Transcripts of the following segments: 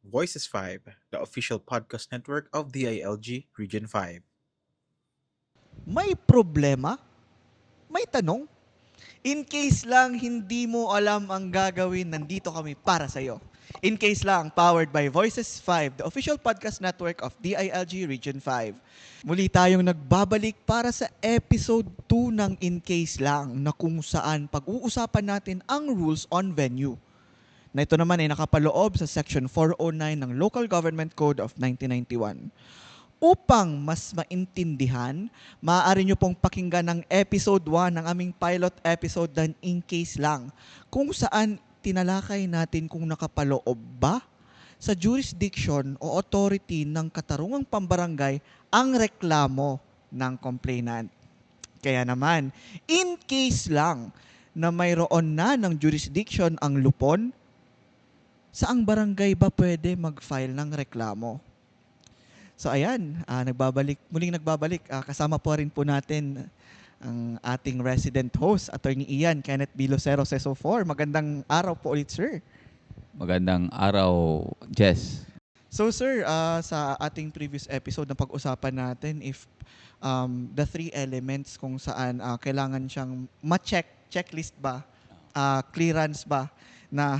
Voices 5, the official podcast network of DILG Region 5. May problema? May tanong? In case lang hindi mo alam ang gagawin, nandito kami para sa'yo. In case lang, powered by Voices 5, the official podcast network of DILG Region 5. Muli tayong nagbabalik para sa episode 2 ng In Case Lang na kung saan pag-uusapan natin ang rules on venue. Na ito naman ay nakapaloob sa Section 409 ng Local Government Code of 1991. Upang mas maintindihan, maaari nyo pong pakinggan ng episode 1 ng aming pilot episode ng In Case Lang, kung saan tinalakay natin kung nakapaloob ba sa jurisdiction o authority ng katarungang pambarangay ang reklamo ng complainant. Kaya naman, in case lang na mayroon na ng jurisdiction ang lupon, saang barangay ba pwede mag-file ng reklamo? So ayan, muling nagbabalik. Kasama po rin po natin ang ating resident host, Attorney Ian Kenneth B. Lucero Seso 4. Magandang araw po ulit, sir. Magandang araw, Jess. So sir, sa ating previous episode na pag-usapan natin if the three elements kung saan kailangan siyang ma-check, checklist ba, clearance ba na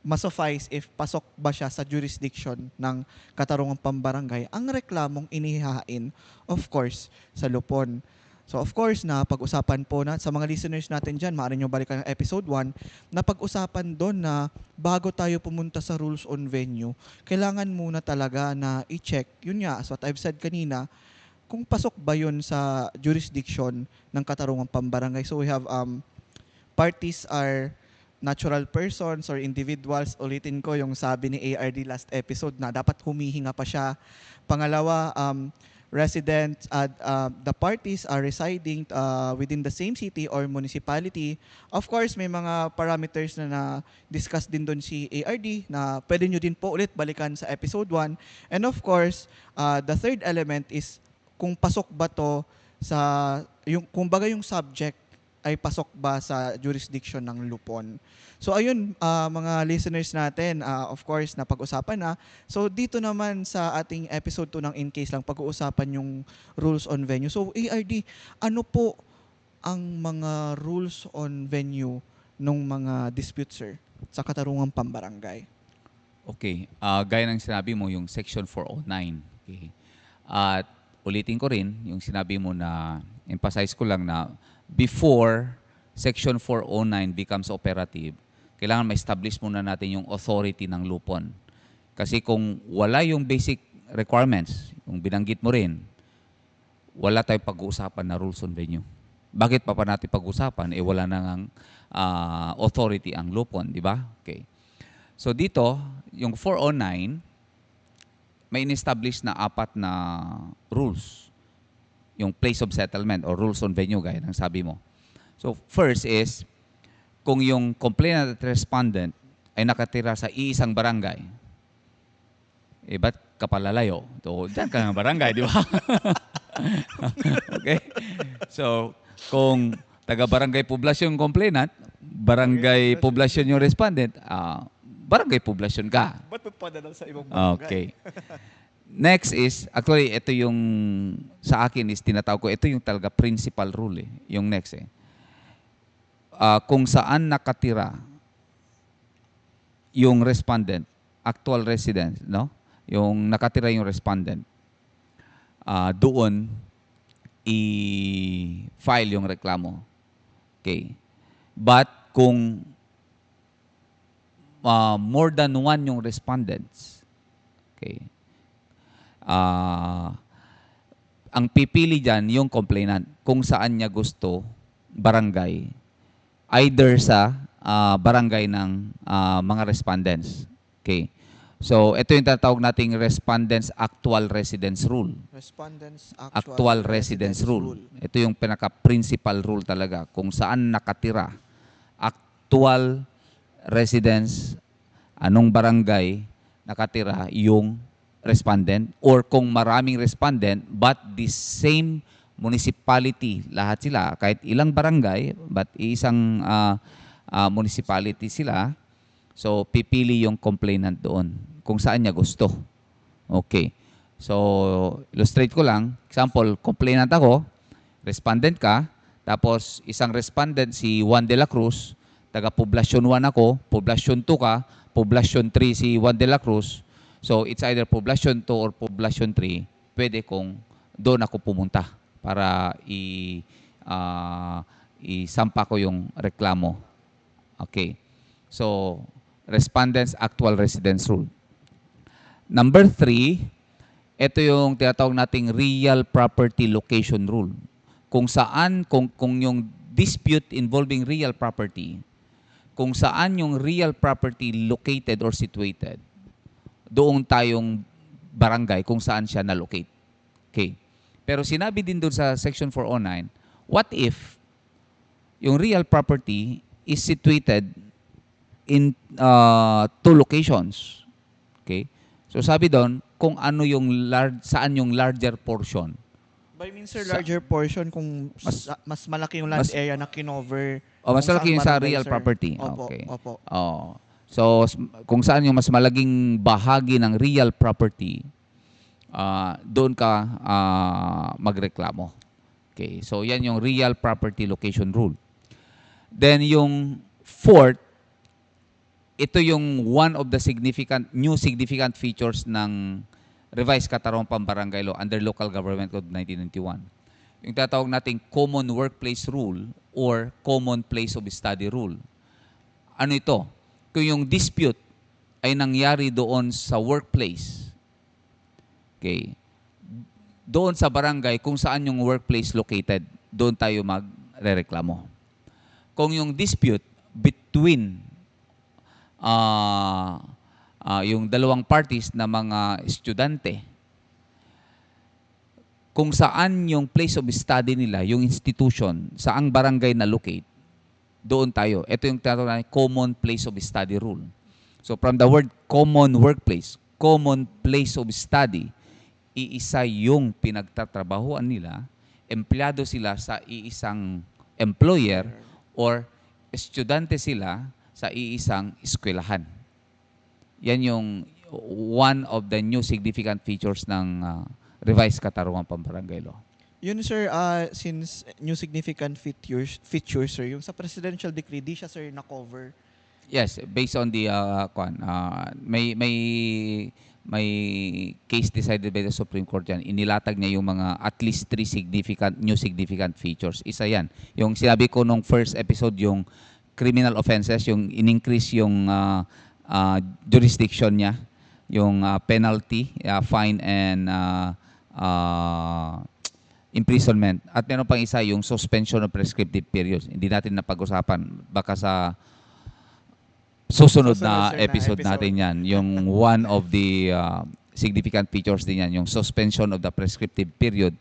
masuffice if pasok ba siya sa jurisdiction ng katarungang pambarangay ang reklamong inihahain, of course, sa lupon. So of course, na pag-usapan po na sa mga listeners natin dyan, maaari nyo balikan ang episode 1, na pag-usapan doon na bago tayo pumunta sa rules on venue, kailangan muna talaga na i-check, yun nga, as what I've said kanina, kung pasok ba yun sa jurisdiction ng katarungang pambarangay. So we have parties are natural persons or individuals. Ulitin ko yung sabi ni ARD last episode na dapat humihinga pa siya. Pangalawa, residents at the parties are residing within the same city or municipality. Of course, may mga parameters na na-discuss din doon si ARD na pwede nyo din po ulit balikan sa episode 1. And of course, the third element is kung pasok ba to sa, kumbaga yung subject ay pasok ba sa jurisdiction ng lupon. So ayun, mga listeners natin, of course, napag-usapan na. So dito naman sa ating episode 2 ng In Case Lang, pag-uusapan yung rules on venue. So ARD, ano po ang mga rules on venue ng mga disputes, sir, sa katarungang pambarangay? Okay, gaya ng sinabi mo, yung Section 409. Okay. At ulitin ko rin, yung sinabi mo na, emphasize ko lang na before Section 409 becomes operative, kailangan ma-establish muna natin yung authority ng lupon. Kasi kung wala yung basic requirements, yung binanggit mo rin, wala tayong pag-uusapan na rules on venue. Bakit pa natin pag-usapan? Eh wala nang authority ang lupon, di ba? Okay. So dito, yung 409, may in-establish na 4 na rules. Yung place of settlement or rules on venue, gaya ng sabi mo. So first is, kung yung complainant at respondent ay nakatira sa iisang barangay, eh ba't ka palalayo? So, dyan ka ng barangay, di ba? Okay? So, kung taga-barangay poblasyon yung complainant, barangay poblasyon yung respondent, barangay poblasyon ka. Ba't pa padala sa ibang barangay? Okay. Next is, actually, ito yung, sa akin is tinatawag ko, ito yung talaga principal rule eh. Yung next eh. Kung saan nakatira yung respondent, actual resident, no? Yung nakatira yung respondent, doon i-file yung reklamo. Okay. But kung more than one yung respondents, okay, ang pipili dyan yung complainant kung saan niya gusto barangay, either sa barangay ng mga respondents. Okay. So, ito yung tatawag nating Respondents Actual Residence Rule. Respondents Actual Residence Rule. Ito yung pinaka-principal rule talaga. Kung saan nakatira, actual residence, anong barangay nakatira yung respondent, or kung maraming respondent but the same municipality, lahat sila, kahit ilang barangay but isang municipality sila, so pipili yung complainant doon. kung saan niya gusto. Okay. So, illustrate ko lang. Example, complainant ako, respondent ka, tapos isang respondent si Juan de la Cruz, taga Poblacion 1 ako, Poblacion 2 ka, Poblacion 3 si Juan de la Cruz. So, it's either Poblacion 2 or Poblacion 3. Pwede kung doon ako pumunta para isampa ko yung reklamo. Okay. So, respondent's actual residence rule. Number 3, ito yung tinatawag nating real property location rule. Kung saan, kung yung dispute involving real property, kung saan yung real property located or situated, doon tayong barangay kung saan siya na-locate. Okay. Pero sinabi din doon sa Section 409, what if yung real property is situated in two locations? Okay. So sabi doon, kung ano yung saan yung larger portion. By means, sir, larger portion kung mas malaki yung land area na kinover. O mas kung malaki saang yung sa barangay, real sir. property. Opo, Okay. opo. Oh. So kung saan yung mas malaging bahagi ng real property, doon ka magreklamo. Okay. So yan yung real property location rule. Then yung fourth, ito yung one of the new significant features ng Revised Katarungang Pambarangay Law under Local Government Code 1991. Yung tatawag nating Common Workplace Rule or Common Place of Study Rule. Ano ito? Kung yung dispute ay nangyari doon sa workplace, okay, doon sa barangay kung saan yung workplace located, doon tayo magrereklamo. Kung yung dispute between yung dalawang parties na mga estudyante, kung saan yung place of study nila, yung institution, saang barangay na locate, doon tayo. Ito yung tinatawag na common place of study rule. So from the word common workplace, common place of study, iisa yung pinagtatrabahuan nila, empleyado sila sa iisang employer or estudyante sila sa iisang eskwelahan. Yan yung one of the new significant features ng Revised Katarungang Pambarangay Law. Yun, sir, since new significant features, sir, yung sa presidential decree, di siya, sir, na-cover. Yes, based on the may case decided by the Supreme Court yan. Inilatag niya yung mga at least 3 new significant features. Isa yan. Yung sinabi ko nung first episode, yung criminal offenses, yung in-increase yung jurisdiction niya, yung penalty, fine and imprisonment. At meron pang isa, yung suspension of prescriptive periods. Hindi natin napag-usapan. Baka sa susunod na sir, episode natin yan. Yung one of the significant features din yan, yung suspension of the prescriptive period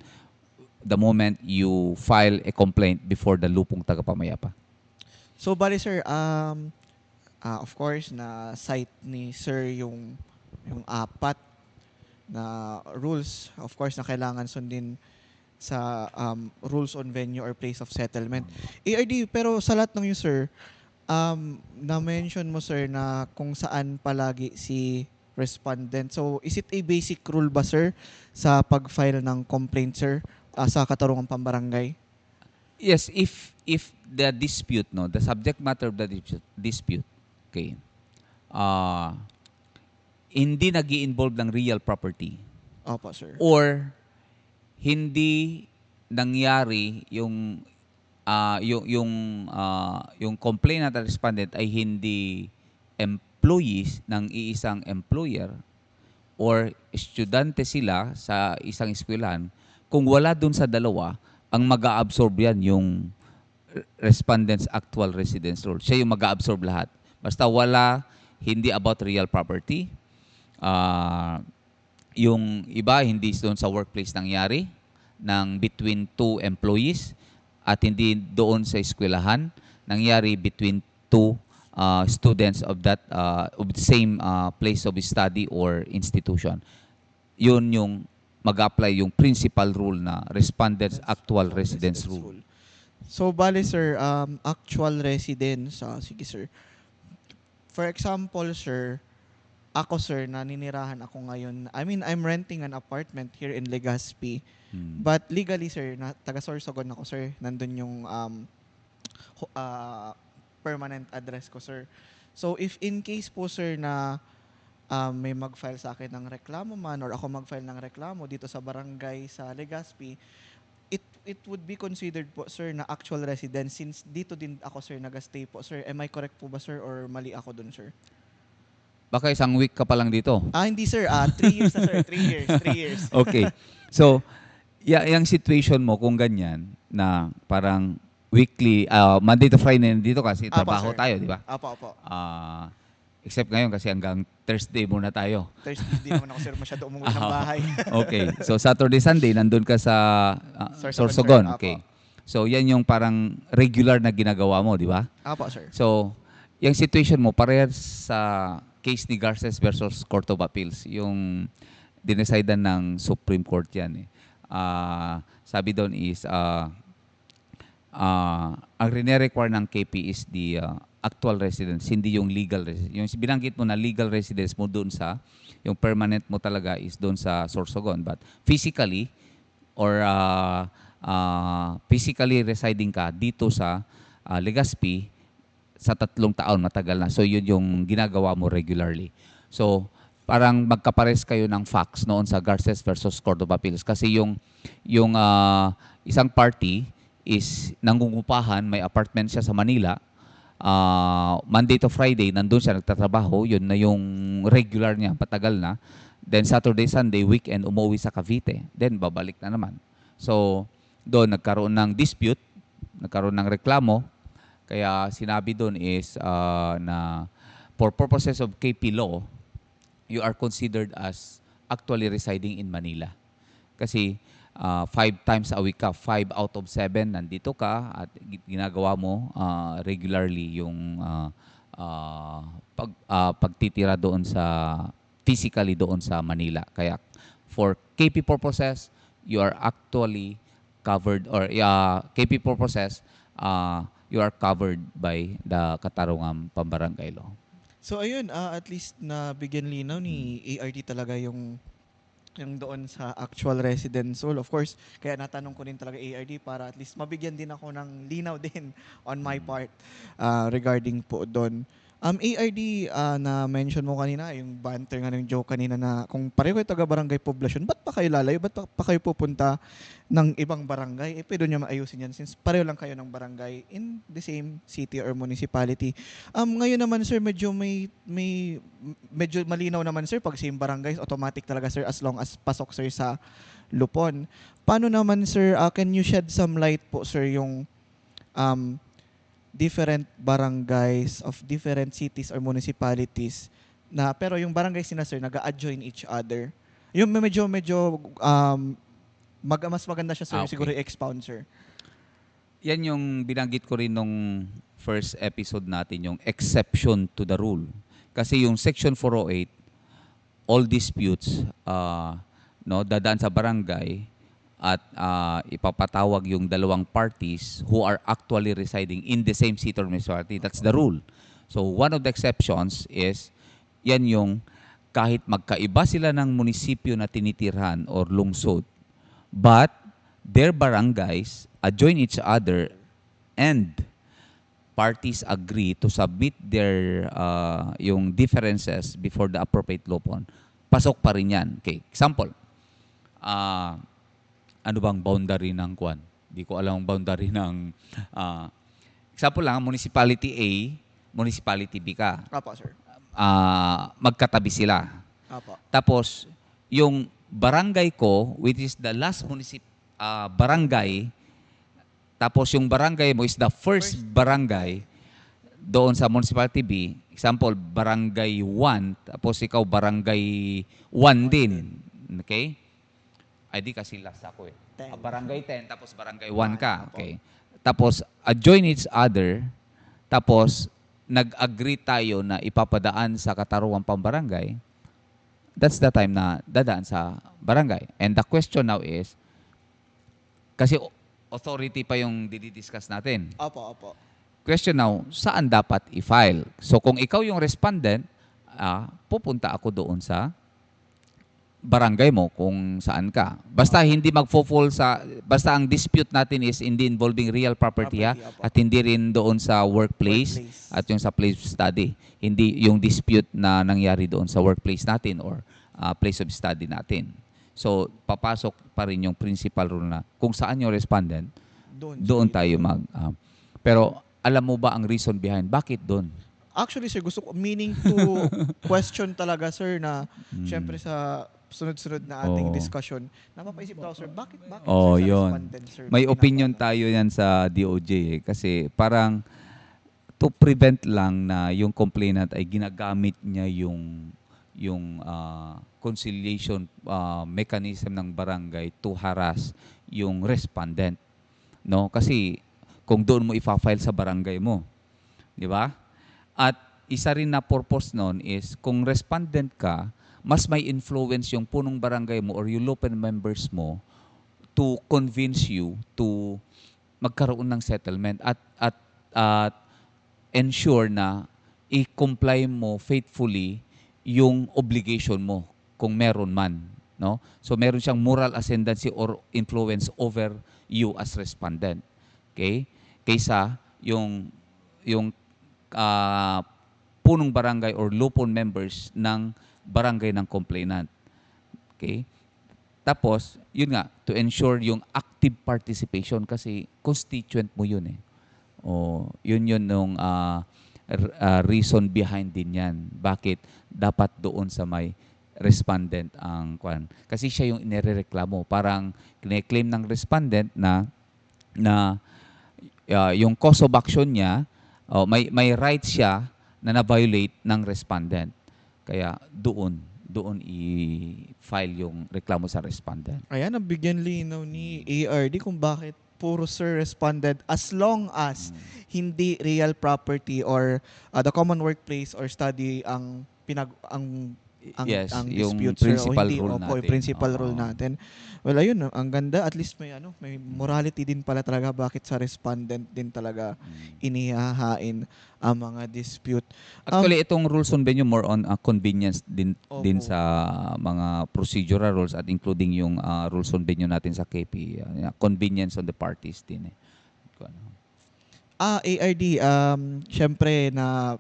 the moment you file a complaint before the lupong tagapamayapa. So, bali, sir, of course, na cite ni sir yung 4 na rules, of course, na kailangan sundin sa rules on venue or place of settlement. ARD, pero sa lahat ng yun, sir, na-mention mo, sir, na kung saan palagi si respondent. So, is it a basic rule ba, sir, sa pag-file ng complaint, sir, sa Katarungang Pambarangay? Yes, if the dispute, no, the subject matter of the dispute, okay, hindi nag-i-involve ng real property Opo, sir. or hindi nangyari yung complainant at respondent ay hindi employees ng iisang employer or estudyante sila sa isang eskwelahan, kung wala dun sa dalawa, ang mag-a-absorb yan yung respondent's actual residence rule. Siya yung mag-a-absorb lahat. Basta hindi about real property. Yung iba, hindi doon sa workplace nangyari, ng between 2 employees, at hindi doon sa eskwelahan, nangyari between 2 students of the same place of study or institution. Yun yung mag-apply yung principal rule na respondent's actual residence rule. So, bali, sir, actual residence, sige, sir. For example, sir, ako sir, naninirahan ako ngayon. I mean, I'm renting an apartment here in Legazpi. But legally sir, taga Sorsogon ako sir. Nandun yung ho- ah, permanent address ko sir. So if in case po sir na may mag-file sa akin ng reklamo man or ako mag-file ng reklamo dito sa barangay sa Legazpi, it would be considered po sir na actual residence since dito din ako sir nag-stay po sir. Am I correct po ba sir or mali ako dun sir? Baka isang week ka pa lang dito. Hindi sir, 3 years na sir, 3 years, 3 years. Okay. So, yung situation mo kung ganyan na parang weekly, Monday to Friday nandito kasi Apo, trabaho sir. tayo, di ba? Apo. Except ngayon kasi hanggang Thursday muna tayo. Thursday di naman ako sir masyado umuwi ng bahay. Okay. So Saturday, Sunday nandun ka sa Sorsogon, Sorsogon. sir. Okay. Apo. So yan yung parang regular na ginagawa mo, di ba? Apo sir. So, yung situation mo parehas sa case ni Garces versus Court of Appeals, yung dinesidean ng Supreme Court yan. Sabi doon is, ang rene-require ng KP is the actual residence, hindi yung legal residence. Yung binanggit mo na legal residence mo doon sa, yung permanent mo talaga is doon sa Sorsogon. But physically, or physically residing ka dito sa Legazpi sa 3 taon, matagal na. So yun yung ginagawa mo regularly. So parang magkapares kayo ng facts noon sa Garces versus Court of Appeals kasi yung isang party is nangungupahan, may apartment siya sa Manila. Monday to Friday nandun siya nagtatrabaho, yun na yung regular niya, patagal na. Then Saturday, Sunday, weekend, umuwi sa Cavite. Then babalik na naman. So doon nagkaroon ng dispute, nagkaroon ng reklamo. Kaya sinabi doon is na for purposes of KP law, you are considered as actually residing in Manila. Kasi 5 times a week ka, 5 out of 7 nandito ka at ginagawa mo regularly yung pagtitira doon sa physically doon sa Manila. Kaya for KP purposes, you are actually covered or KP purposes, you are covered by the Katarungan Pambarangay Law. So ayun, at least na bigyan linaw ni ARD talaga yung doon sa actual residence. So of course, kaya natanong ko din talaga ARD para at least mabigyan din ako ng linaw din on my part regarding po doon. ARD, na-mention mo kanina, yung banter nga ng joke kanina na kung pareho kayo taga-barangay poblasyon, ba't pa kayo lalayo? Ba't pa kayo pupunta ng ibang barangay? Pwede nyo maayusin yan since pareho lang kayo ng barangay in the same city or municipality. Ngayon naman sir, medyo medyo malinaw naman sir, pag same barangay, automatic talaga sir as long as pasok sir sa Lupon. Paano naman sir, can you shed some light po sir yung different barangays of different cities or municipalities na pero yung barangays nila sir nag-adjoin each other. Yung medyo mas maganda siya sir, Okay. siguro i-expound sir. Yan yung binanggit ko rin nung first episode natin, yung exception to the rule. Kasi yung Section 408, all disputes dadaan sa barangay at ipapatawag yung dalawang parties who are actually residing in the same city or municipality. That's the rule. So one of the exceptions is yan yung kahit magkaiba sila ng munisipyo na tinitirhan or lungsod, but their barangays adjoin each other and parties agree to submit their yung differences before the appropriate lupon, pasok pa rin yan. Okay, example, ano bang boundary ng kwan? Hindi ko alam ang boundary ng example lang, municipality A, municipality B ka. Apo sir. Magkatabi sila. Apo. Tapos yung barangay ko, which is the last barangay, tapos yung barangay mo is the first barangay doon sa municipality B. Example, barangay 1, tapos ikaw barangay 1 din. Okay? Ay di kasi last ako eh. 10. Barangay 10, tapos barangay 1 ka. Okay. Tapos adjoin each other, tapos nag-agree tayo na ipapadaan sa Katarungan Pambarangay. That's the time na dadaan sa barangay. And the question now is, kasi authority pa yung didiscuss natin. Opo. Question now, saan dapat i-file? So kung ikaw yung respondent, pupunta ako doon sa barangay mo kung saan ka. Basta hindi magfo-fall basta ang dispute natin is hindi involving real property, Property, at hindi rin doon sa workplace, at yung sa place of study. Hindi yung dispute na nangyari doon sa workplace natin or place of study natin. So, papasok pa rin yung principal rule na kung saan yung respondent, doon tayo pero alam mo ba ang reason behind? Bakit doon? Actually, sir, gusto ko, meaning to question talaga, sir, na syempre sa sunod-sunod na ating Oo. discussion, napapaisip daw, sir, bakit Oh, sir, sa yun. respondent, sir? May ginagawa opinion na? tayo yan sa DOJ kasi parang to prevent lang na yung complainant ay ginagamit niya yung conciliation mechanism ng barangay to harass yung respondent, no? Kasi kung doon mo ifa-file sa barangay mo, di ba? At isa rin na purpose noon is kung respondent ka, mas may influence yung punong barangay mo or yung local members mo to convince you to magkaroon ng settlement at ensure na i-comply mo faithfully yung obligation mo kung meron man, no? So meron siyang moral ascendancy or influence over you as respondent. Okay? Kaysa yung punong barangay or lupon members ng barangay ng complainant. Okay? Tapos, yun nga, to ensure yung active participation kasi constituent mo yun eh. Yun nung reason behind din yan. Bakit dapat doon sa may respondent ang kwan. Kasi siya yung inirereklamo. Parang kine-claim ng respondent na yung cause of action niya, may right siya na na-violate ng respondent. Kaya doon i-file yung reklamo sa respondent. Ayan, nabigyan linaw ni ARD kung bakit puro sir responded as long as hindi real property or the common workplace or study ang Yes, ang yung dispute, sir, o principal hindi. rule Opo, yung natin. principal Oo. rule natin. Well, ayun, ang ganda. At least may morality din pala talaga bakit sa respondent din talaga inihahain ang mga dispute. Actually, itong rules on venue more on convenience din Opo. sa mga procedural rules at including yung rules on venue natin sa KP. Convenience on the parties din eh. ARD, syempre na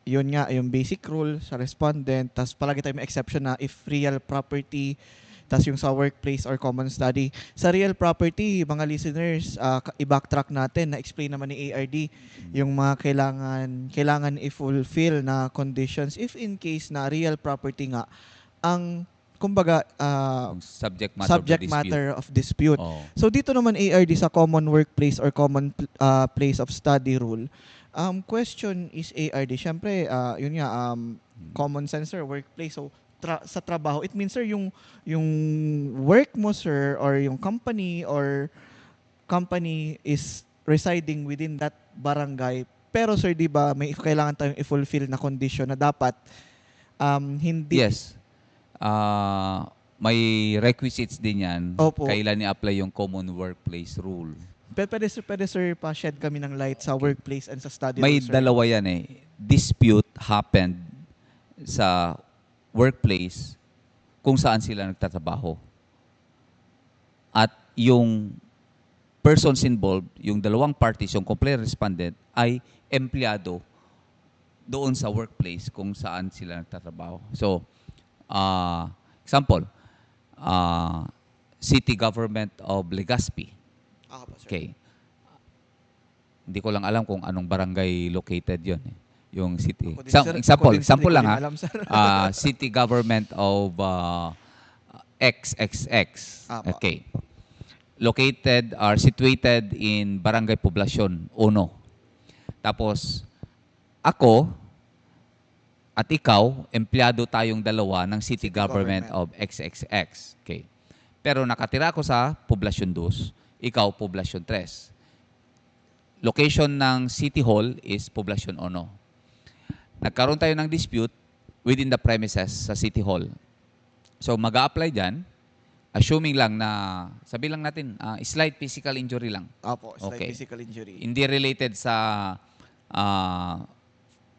yun nga, yung basic rule sa respondent, tas palagi tayo may exception na if real property, tas yung sa workplace or common study. Sa real property, mga listeners, i-backtrack natin, na-explain naman ni ARD yung mga kailangan i-fulfill na conditions if in case na real property nga, ang kumbaga, Yung subject matter of dispute. Oh. So dito naman ARD sa common workplace or common place of study rule, question is ARD, syempre, yun nga, common sense sir, workplace. So sa trabaho, it means sir, yung work mo sir or yung company is residing within that barangay. Pero sir, di ba, may kailangan tayong i-fulfill na condition na dapat hindi. Yes. May requisites din yan. Opo. Kailan i-apply yung common workplace rule. Pwede sir, pa-shed kami ng light sa workplace and sa study May rule, sir. dalawa yan eh. Dispute happened sa workplace kung saan sila nagtatrabaho. At yung persons involved, yung dalawang parties, yung complaint respondent, ay empleyado doon sa workplace kung saan sila nagtatrabaho. So, example, City Government of Legazpi. Ako po, sir. Okay. Hindi ko lang alam kung anong barangay located yon eh. Yung city. Ako din, sir. Example lang Hindi ko ha. din alam, sir. City Government of XXX. Apo. Okay. Located or situated in Barangay Poblacion 1. Tapos, ako at ikaw, empleyado tayong dalawa ng City, Government of XXX. Okay. Pero nakatira ako sa Poblacion 2, ikaw Poblacion 3. Location ng City Hall is Poblacion 1. Nagkaroon tayo ng dispute within the premises sa City Hall. So mag-a-apply dyan, assuming lang na, sabi lang natin, slight physical injury lang. Apo, slight Okay. physical injury. Hindi related sa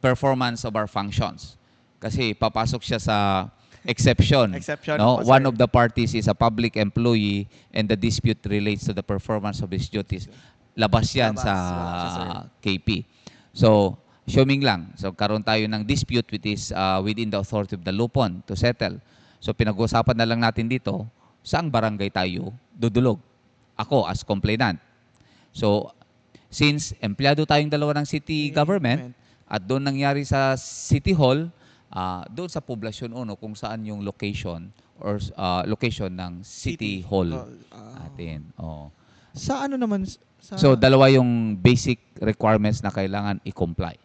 performance of our functions. Kasi papasok siya sa exception. Exception, No? opo, One sir. of the parties is a public employee and the dispute relates to the performance of his duties. Labas yan Labas, sa wala siya, sir. KP. So, assuming lang. So, karoon tayo ng dispute which is within the authority of the lupon to settle. So, pinag-uusapan na lang natin dito, saang barangay tayo dudulog? Ako as complainant. So, since empleyado tayong dalawa ng city government, at doon nangyari sa City Hall, doon sa Poblacion 1 kung saan yung location or location ng City Hall natin. Oh. Sa ano naman, sa, So, dalawa yung basic requirements na kailangan i-comply.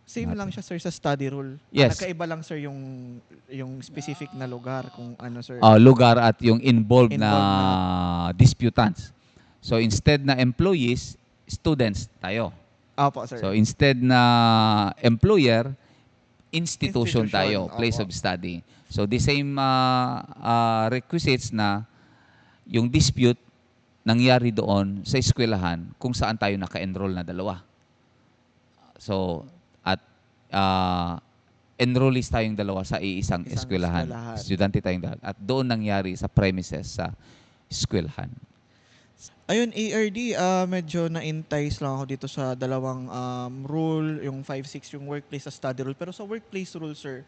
same lang siya, sir, sa study rule. Yes. Nakaiba lang, sir, yung specific na lugar kung ano, sir. Lugar at yung involved na Involved disputants. So, instead na employees, students tayo. Opo, sir. So, instead na employer, institution tayo, Institution, place opo. of study. So, the same requisites na yung dispute nangyari doon sa eskwelahan kung saan tayo naka-enroll na dalawa. So, at enrollees tayong dalawa sa iisang eskwelahan. eskwelahan. Estudyante tayong dalawa. At doon nangyari sa premises sa eskwelahan. Ayun, ARD, medyo na-entice lang ako dito sa dalawang rule, yung 5-6, yung workplace sa study rule. Pero sa workplace rule, sir,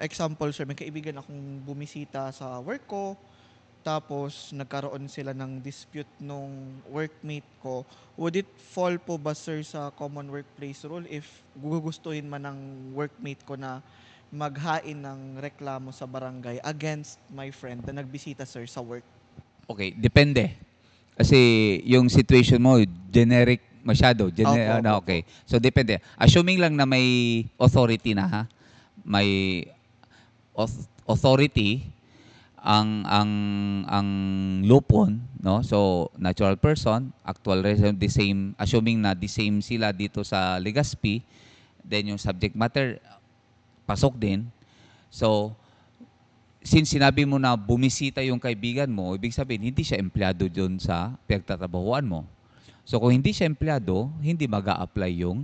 example, sir, may kaibigan akong bumisita sa work ko, tapos nagkaroon sila ng dispute nung workmate ko. Would it fall po ba, sir, sa common workplace rule if gugustuhin man ng workmate ko na maghain ng reklamo sa barangay against my friend na nagbisita, sir, sa work? Okay, depende. Kasi yung situation mo, generic masyado. Opo. Okay. So, depende. Assuming lang na may authority na, ha? May authority ang lupon, no? So, natural person, actual resident, the same, assuming na the same sila dito sa Legazpi, then yung subject matter, pasok din. So, since sinabi mo na bumisita yung kaibigan mo, ibig sabihin, hindi siya empleyado doon sa pinagtatrabahuan mo. So, kung hindi siya empleyado, hindi mag-a-apply yung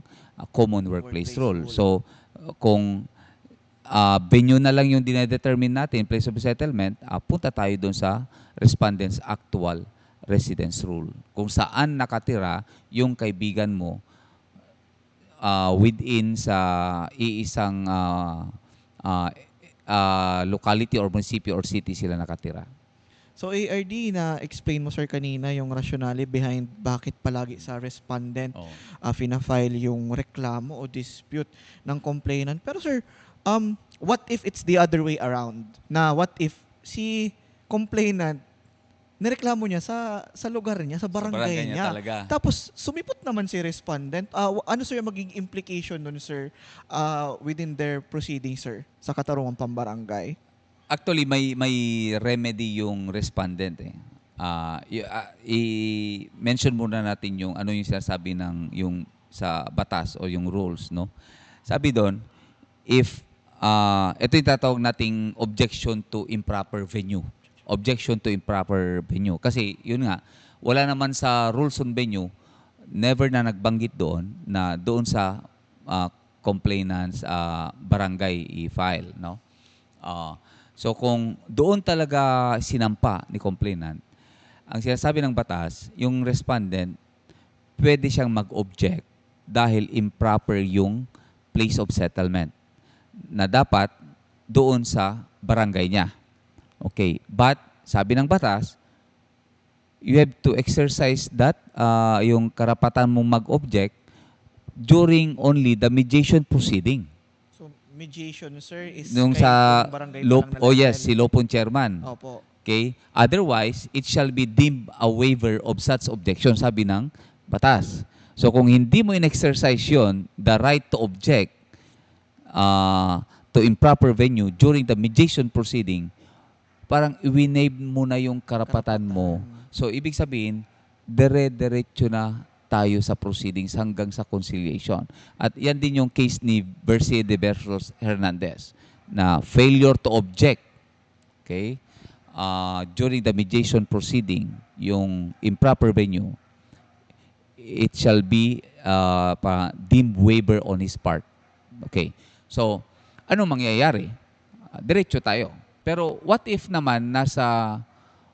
common workplace rule. So, kung venue na lang yung dinedetermine natin, place of settlement, punta tayo doon sa respondent's actual residence rule. Kung saan nakatira yung kaibigan mo within sa iisang locality or municipio or city sila nakatira. So ARD, na-explain mo, sir, kanina yung rationale behind bakit palagi sa respondent fina-file yung reklamo o dispute ng complainant. Pero sir, what if it's the other way around? Na what if si complainant nireklamo niya sa lugar niya, sa barangay niya. Talaga. Tapos sumipot naman si respondent. Ano, sir, yung magiging implication nun, sir, within their proceedings, sir, sa katarungang pambarangay? Actually, may remedy yung respondent eh. I-mention muna natin yung ano yung sinasabi ng yung sa batas o yung rules, no? Sabi doon, if ito yung tatawag nating objection to improper venue. Objection to improper venue. Kasi yun nga, wala naman sa rules on venue, never na nagbanggit doon sa complainant's barangay i-file, no? So kung doon talaga sinampa ni complainant, ang sinasabi ng batas, yung respondent, pwede siyang mag-object dahil improper yung place of settlement na dapat doon sa barangay niya. Okay. But, sabi ng batas, you have to exercise that, yung karapatan mong mag-object during only the mediation proceeding. So mediation, sir, is Nung kahit sa yung barangay pa lang si Lopon Chairman. Opo. Okay? Otherwise, it shall be deemed a waiver of such objection, sabi ng batas. So kung hindi mo in-exercise yun, the right to object to improper venue during the mediation proceeding, parang i-waive mo na yung karapatan mo. So ibig sabihin, dire-diretso na tayo sa proceedings hanggang sa conciliation. At yan din yung case ni Bercede versus Hernandez na failure to object, okay, during the mediation proceeding, yung improper venue, it shall be deemed waiver on his part. Okay. So, ano mangyayari? Diretso tayo. Pero what if naman nasa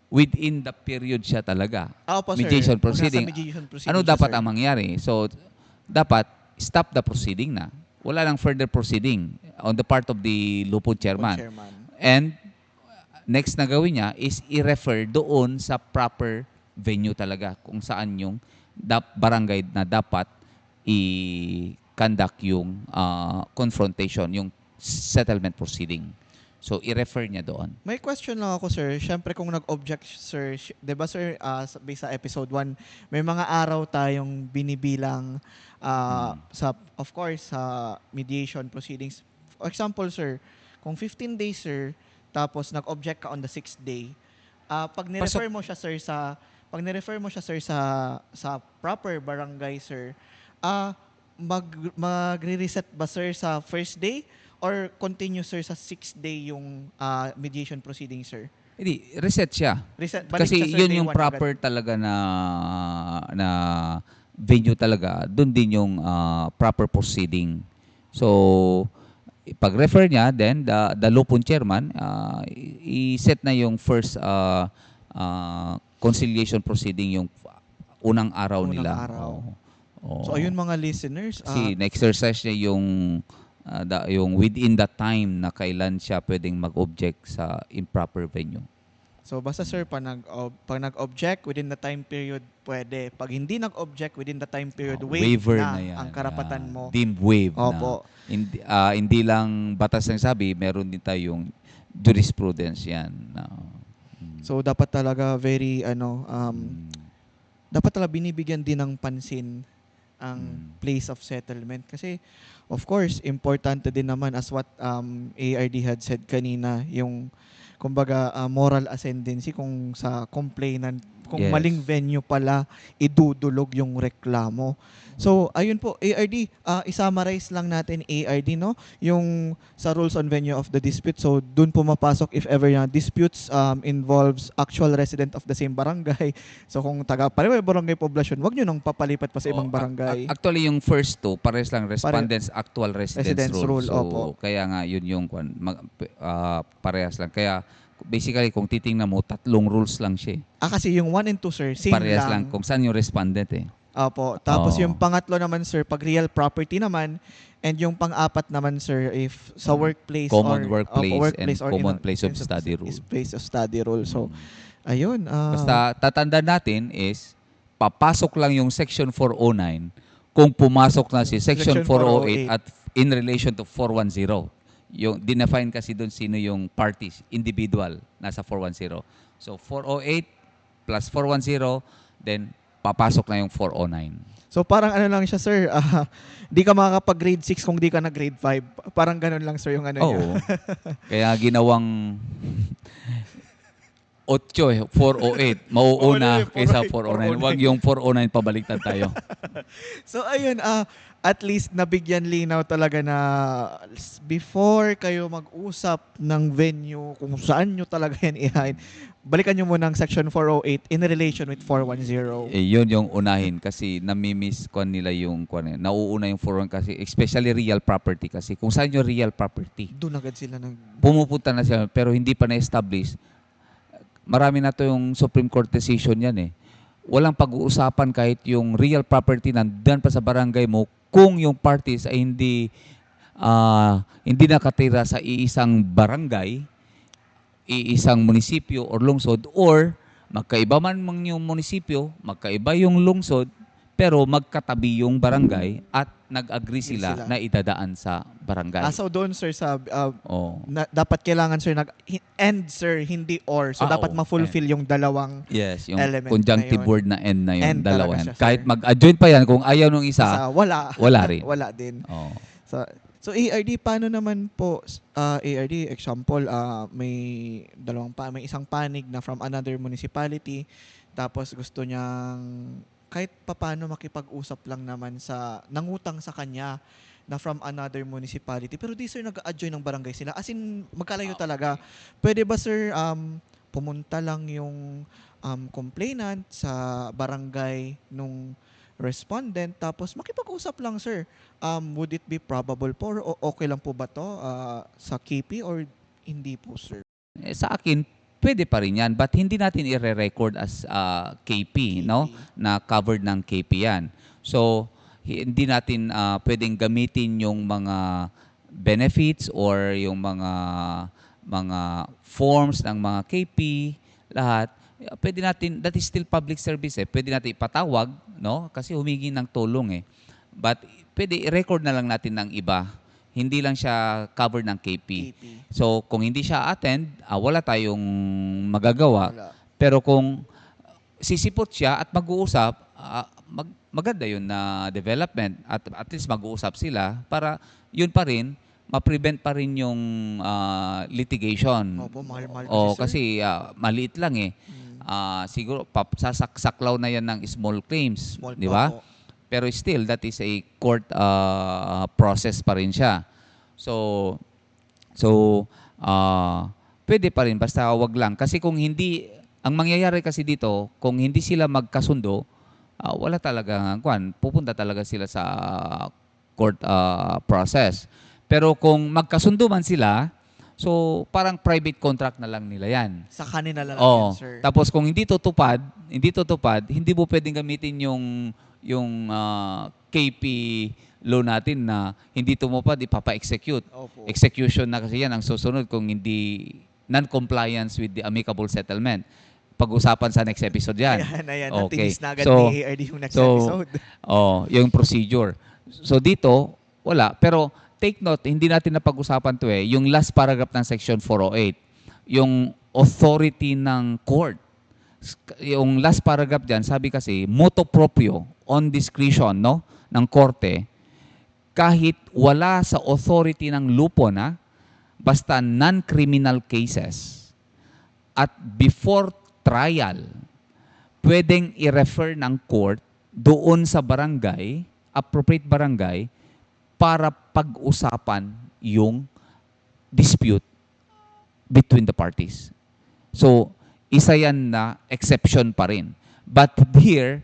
within the period siya talaga? Opo, sir. Mediation Kung nasa proceeding. mediation proceeding Ano siya, dapat sir? ang mangyari? So, dapat stop the proceeding na. Wala lang further proceeding on the part of the lupon chairman. Chairman. And next na gawin niya is i-refer doon sa proper venue talaga kung saan yung barangay na dapat i-conduct yung confrontation, yung settlement proceeding. So, i-refer niya doon. May question lang ako, sir. Siyempre, kung nag-object, sir, di ba, sir, based sa episode 1, may mga araw tayong binibilang sa, of course, sa mediation proceedings. For example, sir, kung 15 days, sir, tapos nag-object ka on the 6th day, pag ni-refer mo siya, sir, sa proper barangay, sir, magre-reset ba, sir, sa first day? Or continue, sir, sa 6th day yung mediation proceeding, sir? Hindi, reset siya. Reset, balik Kasi siya, sir, yun day yung one proper agad. talaga na venue talaga. Doon din yung proper proceeding. So, pag-refer niya, then the lupon chairman, i-set na yung first conciliation proceeding yung unang araw Unang nila. araw. Oo. So, ayun mga listeners. Kasi na-exercise niya yung within the time na kailan siya pwedeng mag-object sa improper venue. So, basta, sir, pag nag-object within the time period, pwede. Pag hindi nag-object within the time period, Waiver na yan. ang karapatan mo. Deemed waive Opo. na. Hindi lang batas ang sabi, meron din tayong jurisprudence yan. So, dapat talaga dapat talaga binibigyan din ng pansin ang place of settlement. Kasi, of course, importante din naman as what ARD had said kanina, yung, kumbaga, moral ascendancy kung sa complainant, kung Yes. maling venue pala, idudulog yung reklamo. So, ayun po, ARD, i-summarize lang natin ARD, no? Yung sa rules on venue of the dispute. So, dun pumapasok if ever yung disputes involves actual resident of the same barangay. So, kung taga-pareho barangay poblasyon, wag nyo nang papalipat pa sa ibang barangay. Actually, yung first two, pares lang respondents actual residence rule. So, opo. kaya nga, yun yung parehas lang. Kaya, basically, kung titingnan mo, 3 rules lang siya. Kasi yung 1 and 2, sir, same Parehas lang. lang kung saan yung respondent eh. Opo. Tapos Oo. yung pangatlo naman, sir, pag real property naman, and yung pang-apat naman, sir, if sa workplace Common or workplace and or common place of study rule. is place of study rule. So, ayun. Basta tatandaan natin is papasok lang yung Section 409 kung pumasok na si Section Section 408 at in relation to 410. Yung dinefine kasi doon sino yung parties, individual, nasa 410. So 408 plus 410, then papasok na yung 409. So parang ano lang siya, sir, di ka makakapag-grade 6 kung di ka na grade 5. Parang ganun lang, sir, yung ano niya. Oo. Kaya ginawang 8, 408. Mauuna kaysa 409. Huwag yung 409 pabaliktad tayo. So ayun, at least nabigyan linaw talaga na before kayo mag-usap ng venue kung saan nyo talaga yan ihain, balikan nyo muna ng Section 408 in relation with 410. Yun yung unahin kasi namimiss ko nila yung nauuna yung 401 kasi especially real property kasi kung saan yung real property. Doon agad sila Pumupunta na sila pero hindi pa na-establish. Marami na to yung Supreme Court decision yan eh. Walang pag-uusapan kahit yung real property nandiyan pa sa barangay mo kung yung parties ay hindi nakatira sa iisang barangay, iisang munisipyo or lungsod, or magkaiba man yung munisipyo, magkaiba yung lungsod, pero magkatabi yung barangay at nag-agree sila na idadaan sa barangay. So doon, sir, sa dapat kailangan, sir, end, sir, hindi or. So dapat ma-fulfill yung dalawang yung element conjunctive na word na end na yun. End dalawa talaga yan. siya, Kahit sir. mag-adjoin pa yan, kung ayaw nung isa, wala rin. Wala din. Oh. So ARD, paano naman po, ARD, example, may isang panig na from another municipality, tapos gusto niyang kahit papaano makipag-usap lang naman nangutang sa kanya na from another municipality. Pero di, sir, nag-adjoin ng barangay sila. As in, magkalayo talaga. Pwede ba, sir, pumunta lang yung complainant sa barangay nung respondent, tapos makipag-usap lang, sir. Would it be probable po, or okay lang po ba to sa KP, or hindi po, sir? Sa akin, pwede pa rin yan, but hindi natin i-record as KP, no? KP. Na covered ng KP yan. So, hindi natin pwedeng gamitin yung mga benefits or yung mga forms ng mga KP, lahat. Pwede natin, that is still public service eh. Pwede natin ipatawag, no? Kasi humingi ng tulong eh. But pwede i-record na lang natin ng iba. Hindi lang siya covered ng KP. KP. So, kung hindi siya attend, wala tayong magagawa. Wala. Pero kung sisipot siya at mag-uusap, maganda yun na development. At least mag-uusap sila para yun pa rin, ma-prevent pa rin yung litigation. Opo, mahal-mahal O kasi, sir. kasi maliit lang eh. Siguro sasaklaw na yan ng small claims, Small di pa ba? po. Pero still, that is a court process pa rin siya. So, pwede pa rin, basta wag lang. Kasi kung hindi, ang mangyayari kasi dito, kung hindi sila magkasundo, wala talaga, pupunta talaga sila sa court process. Pero kung magkasundo man sila, so parang private contract na lang nila yan. Sa kanila na lang yan, Oh, sir. tapos kung hindi tutupad, hindi mo pwedeng gamitin yung KP law natin na hindi tumupad, ipapa-execute. Opo. Execution na kasi yan ang susunod kung hindi non-compliance with the amicable settlement. Pag-usapan sa next episode yan. Ayan. Okay. Natingis na agad So, ni ARD yung next so, episode. yung procedure. So dito, wala. Pero take note, hindi natin napag-usapan to eh. Yung last paragraph ng section 408, yung authority ng court. Yung last paragraph dyan, sabi kasi, motu proprio, on discretion, no, ng korte, kahit wala sa authority ng lupon, basta non-criminal cases, at before trial, pwedeng i-refer ng court doon sa barangay, appropriate barangay, para pag-usapan yung dispute between the parties. So, isa yan na exception pa rin. But here,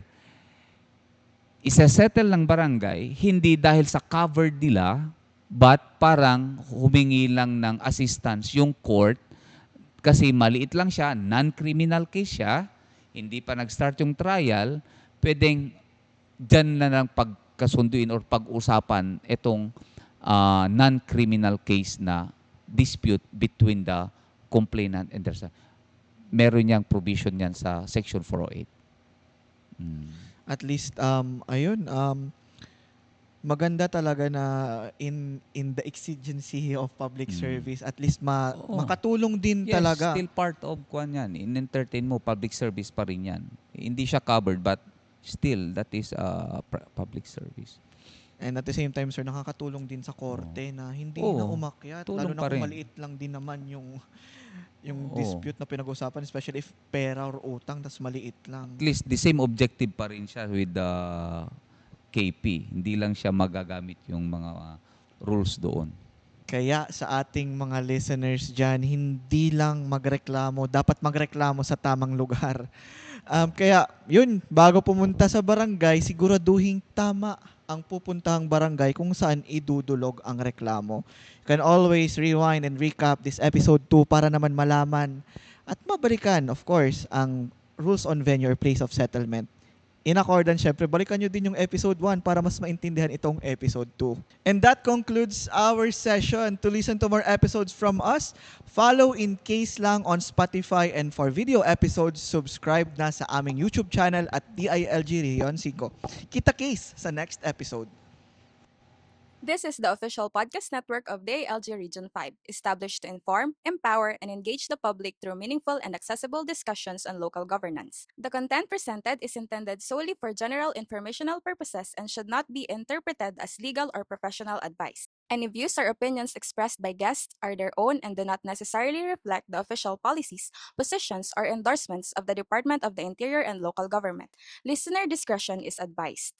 isa-settle ng barangay, hindi dahil sa covered nila, but parang humingi lang ng assistance yung court kasi maliit lang siya, non-criminal case siya, hindi pa nag-start yung trial, pwedeng dyan na lang pagkasunduin or pag-usapan itong non-criminal case na dispute between the complainant and their side. Meron niyang provision yan sa Section 408. At least, ayun, maganda talaga na in the exigency of public service, at least Oo. makatulong din Yes, talaga. still part of kwan yan. In-entertain mo, public service pa rin yan. Hindi siya covered, but still, that is public service. And at the same time, sir, nakakatulong din sa korte na hindi Oo, na umakyat. tulong Lalo na pa kung rin. maliit lang din naman yung Oo. dispute na pinag-usapan, especially if pera or utang, tas maliit lang. At least the same objective pa rin siya with the KP. Hindi lang siya magagamit yung mga rules doon. Kaya sa ating mga listeners dyan, hindi lang magreklamo, dapat magreklamo sa tamang lugar. Kaya yun, bago pumunta sa barangay, siguraduhin tama ang pupuntahang barangay kung saan idudulog ang reklamo. You can always rewind and recap this episode 2 para naman malaman at mabalikan, of course, ang rules on venue or place of settlement. In accordance, syempre, balikan nyo din yung episode 1 para mas maintindihan itong episode 2. And that concludes our session. To listen to more episodes from us, follow In Case Lang on Spotify, and for video episodes, subscribe na sa aming YouTube channel at DILG Region 5. Kita case sa next episode. This is the official podcast network of the ALG Region 5, established to inform, empower, and engage the public through meaningful and accessible discussions on local governance. The content presented is intended solely for general informational purposes and should not be interpreted as legal or professional advice. Any views or opinions expressed by guests are their own and do not necessarily reflect the official policies, positions, or endorsements of the Department of the Interior and Local Government. Listener discretion is advised.